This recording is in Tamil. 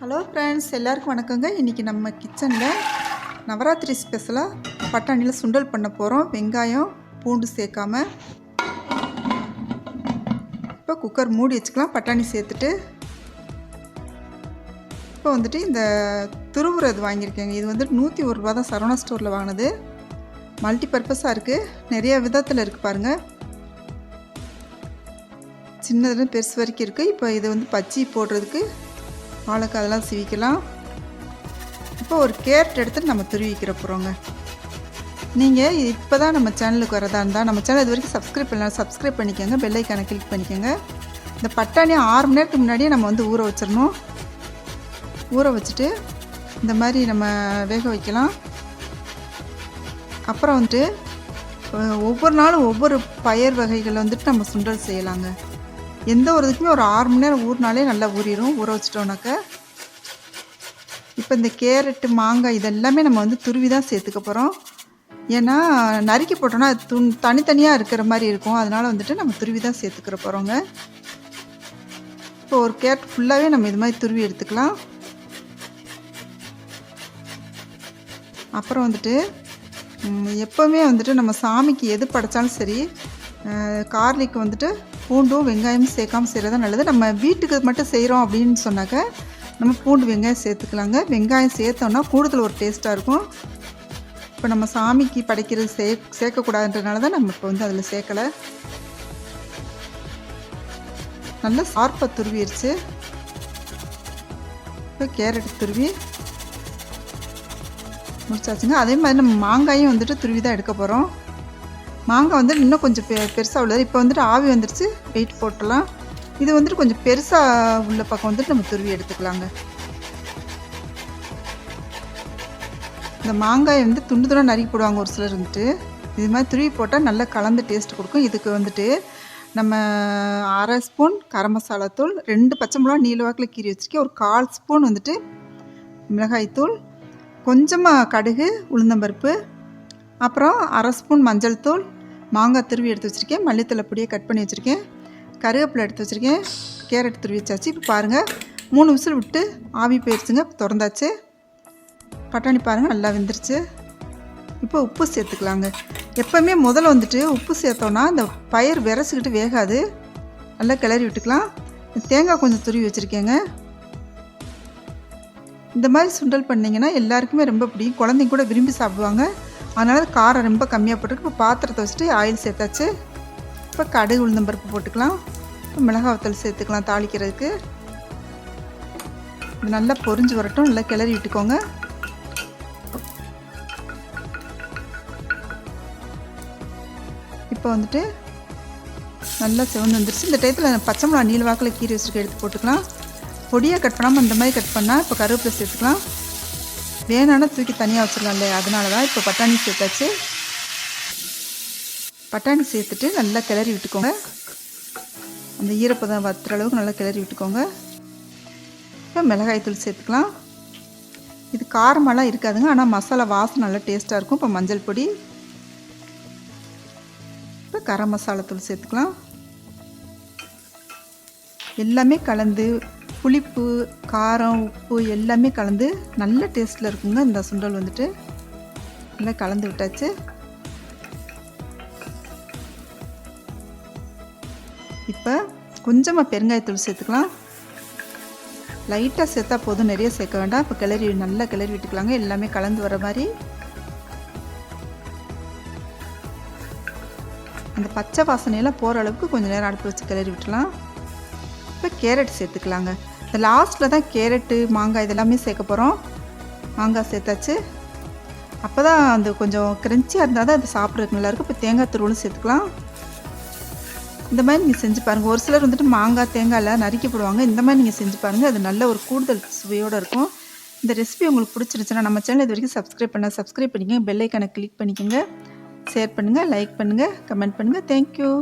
ஹலோ ஃப்ரெண்ட்ஸ், எல்லாருக்கும் வணக்கங்க. இன்றைக்கி நம்ம கிச்சனில் நவராத்திரி ஸ்பெஷலாக பட்டாணியில் சுண்டல் பண்ண போகிறோம். வெங்காயம் பூண்டு சேர்க்காம. இப்போ குக்கர் மூடி வச்சுக்கலாம். பட்டாணி சேர்த்துட்டு இப்போ வந்துட்டு இந்த துருவுறது வாங்கியிருக்கேங்க. இது வந்துட்டு 101 ரூபா தான், சரவணா ஸ்டோரில் வாங்கினது. மல்டி பர்பஸாக இருக்குது, நிறைய விதத்தில் இருக்குது பாருங்கள். சின்னதுல பெருசு வரைக்கும் இருக்குது. இப்போ இது வந்து பச்சி போடுறதுக்கு வாழைக்காய் அதெல்லாம் சீவிக்கலாம். இப்போ ஒரு கேரட் எடுத்து நம்ம துருவிக்கிற போகிறோங்க. நீங்கள் இப்போ தான் நம்ம சேனலுக்கு வரதா இருந்தால் நம்ம சேனல் இது வரைக்கும் சப்ஸ்கிரைப் பண்ணலாம், சப்ஸ்கிரைப் பண்ணிக்கோங்க. பெல் ஐக்கானை கிளிக் பண்ணிக்கோங்க. இந்த பட்டாணி 6 மணி நேரத்துக்கு முன்னாடியே நம்ம வந்து ஊற வச்சிடணும். ஊற வச்சுட்டு இந்த மாதிரி நம்ம வேக வைக்கலாம். அப்புறம் வந்துட்டு ஒவ்வொரு நாளும் ஒவ்வொரு பயிர் வகைகள் வந்துட்டு நம்ம சுண்டல் செய்யலாங்க. எந்த ஒரு இதுக்குமே ஒரு 6 மணி நேரம் ஊறினாலே நல்லா ஊறிடும், ஊற வச்சிட்டோம்னாக்க. இப்போ இந்த கேரட்டு மாங்காய் இதெல்லாமே நம்ம வந்து துருவி தான் சேர்த்துக்க போகிறோம். ஏன்னா நறுக்கி போட்டோன்னா அது தனித்தனியாக இருக்கிற மாதிரி இருக்கும். அதனால் வந்துட்டு நம்ம துருவி தான் சேர்த்துக்கிற போகிறோங்க. இப்போ ஒரு கேரட் ஃபுல்லாகவே நம்ம இது மாதிரி துருவி எடுத்துக்கலாம். அப்புறம் வந்துட்டு எப்போவுமே வந்துட்டு நம்ம சாமிக்கு எது படைச்சாலும் சரி, கார்லிக்கு வந்துட்டு பூண்டும் வெங்காயமும் சேர்க்காமல் செய்கிறது தான் நல்லது. நம்ம வீட்டுக்கு மட்டும் செய்கிறோம் அப்படின்னு சொன்னாக்க நம்ம பூண்டு வெங்காயம் சேர்த்துக்கலாங்க. வெங்காயம் சேர்த்தோன்னா கூடுதல் ஒரு டேஸ்ட்டாக இருக்கும். இப்போ நம்ம சாமிக்கு படைக்கிறது சேர்க்கக்கூடாதுன்றனால தான் நம்ம இப்போ வந்து அதில் சேர்க்கலை. நல்லா சார்பாக துருவிடுச்சு. இப்போ கேரட் துருவி முடிச்சாச்சுங்க. அதே மாதிரி நம்ம மாங்காயும் வந்துட்டு துருவி தான் எடுக்க போகிறோம். மாங்காய் வந்துட்டு இன்னும் கொஞ்சம் பெருசாக உள்ளது. இப்போ வந்துட்டு ஆவி வந்துடுச்சு, வெயிட் போட்டலாம். இது வந்துட்டு கொஞ்சம் பெருசாக உள்ள பக்கம் வந்துட்டு நம்ம துருவி எடுத்துக்கலாங்க. இந்த மாங்காய் வந்து துண்டு துண்டாக நறுக்கி போடுவாங்க ஒரு சிலர் வந்துட்டு. இது மாதிரி துருவி போட்டால் நல்லா கலந்து டேஸ்ட் கொடுக்கும். இதுக்கு வந்துட்டு நம்ம 1/2 ஸ்பூன் கரம் மசாலா தூள், 2 பச்சை மிளகா நீல வாக்கில் கீறி வச்சுருக்கேன், ஒரு 1/4 ஸ்பூன் வந்துட்டு மிளகாய்த்தூள், கொஞ்சமாக கடுகு உளுந்தம்பருப்பு, அப்புறம் 1/2 ஸ்பூன் மஞ்சள் தூள், மாங்காய் துருவி எடுத்து வச்சுருக்கேன், மல்லித்தலை பொடியை கட் பண்ணி வச்சுருக்கேன், கருவேப்பிலை எடுத்து வச்சுருக்கேன், கேரட் துருவி வச்சாச்சு. இப்போ பாருங்கள் 3 விசில் விட்டு ஆவி போயிடுச்சுங்க. இப்போ திறந்தாச்சு. பட்டாணி பாருங்கள் நல்லா வெந்துருச்சு. இப்போ உப்பு சேர்த்துக்கலாங்க. எப்போவுமே முதல்ல வந்துட்டு உப்பு சேர்த்தோன்னா இந்த பயிர் விரைச்சிக்கிட்டு வேகாது. நல்லா கிளறி விட்டுக்கலாம். தேங்காய் கொஞ்சம் துருவி வச்சுருக்கேங்க. இந்த மாதிரி சுண்டல் பண்ணிங்கன்னா எல்லாருக்குமே ரொம்ப பிடிக்கும். குழந்தைங்க கூட விரும்பி சாப்பிடுவாங்க. அதனால் காரம் ரொம்ப கம்மியாக போட்டுருக்கு. இப்போ பாத்திரத்தை வச்சுட்டு ஆயில் சேர்த்தாச்சு. இப்போ கடுகு உளுந்தம்பருப்பு போட்டுக்கலாம். இப்போ மிளகாய் வத்தல் சேர்த்துக்கலாம் தாளிக்கிறதுக்கு. இது நல்லா பொரிஞ்சு வரட்டும். நல்லா கிளறி விட்டுக்கோங்க. இப்போ வந்துட்டு நல்லா செவந்து வந்துருச்சு. இந்த டயத்தில் பச்சை மிளகா நீல வாக்கில் கீரை வச்சுருக்க எடுத்து போட்டுக்கலாம். பொடியாக கட் பண்ணாமல் இந்த மாதிரி கட் பண்ணால் இப்போ கருவேப்பிலை சேர்த்துக்கலாம். வேணான்னா தூக்கி தனியாக வச்சிடலாம் இல்லையா, அதனால தான். இப்போ பட்டாணி சேர்த்தாச்சு. பட்டாணி சேர்த்துட்டு நல்லா கிளறி விட்டுக்கோங்க. அந்த ஈரப்பதம் வத்துற அளவுக்கு நல்லா கிளறி விட்டுக்கோங்க. இப்போ மிளகாய்த்தூள் சேர்த்துக்கலாம். இது காரமெல்லாம் இருக்காதுங்க, ஆனால் மசாலா வாசனை நல்லா டேஸ்ட்டாக இருக்கும். இப்போ மஞ்சள் பொடி, இப்போ கரம் மசாலா தூள் சேர்த்துக்கலாம். எல்லாமே கலந்து புளிப்பு காரம் உப்பு எல்லாமே கலந்து நல்ல டேஸ்ட்டில் இருக்குங்க இந்த சுண்டல் வந்துட்டு. நல்லா கலந்து விட்டாச்சு. இப்போ கொஞ்சமாக பெருங்காயத்தூள் சேர்த்துக்கலாம். லைட்டாக சேர்த்தா போதும், நிறைய சேர்க்க வேண்டாம். இப்போ நல்லா கிளறி விட்டுக்கலாங்க. எல்லாமே கலந்து வர மாதிரி. அந்த பச்சை வாசனையெல்லாம் போகிற அளவுக்கு கொஞ்சம் நேரம் அடுப்பு வச்சு கிளறி விட்டுலாம். இப்போ கேரட் சேர்த்துக்கலாங்க. இந்த லாஸ்ட்டில் தான் கேரட்டு மாங்காய் இதெல்லாமே சேர்க்க போகிறோம். மாங்காய் சேர்த்தாச்சு. அப்போ தான் அந்த கொஞ்சம் க்ரன்ச்சியாக இருந்தால் தான் அது சாப்பிட்றதுக்கு நல்லாயிருக்கும். இப்போ தேங்காய் துருவலும் சேர்த்துக்கலாம். இந்த மாதிரி நீங்கள் செஞ்சு பாருங்கள். ஒரு சிலர் வந்துட்டு மாங்காய் தேங்காயில் நறுக்கி போடுவாங்க. இந்த மாதிரி நீங்கள் செஞ்சு பாருங்கள். அது நல்ல ஒரு கூடுதல் சுவையோடு இருக்கும். இந்த ரெசிபி உங்களுக்கு பிடிச்சிருச்சுன்னா நம்ம சேனல் இது வரைக்கும் சப்ஸ்கிரைப் பண்ணிக்கங்க. பெல் ஐக்கானை கிளிக் பண்ணிக்கோங்க. ஷேர் பண்ணுங்கள், லைக் பண்ணுங்கள், கமெண்ட் பண்ணுங்கள். தேங்க்யூ.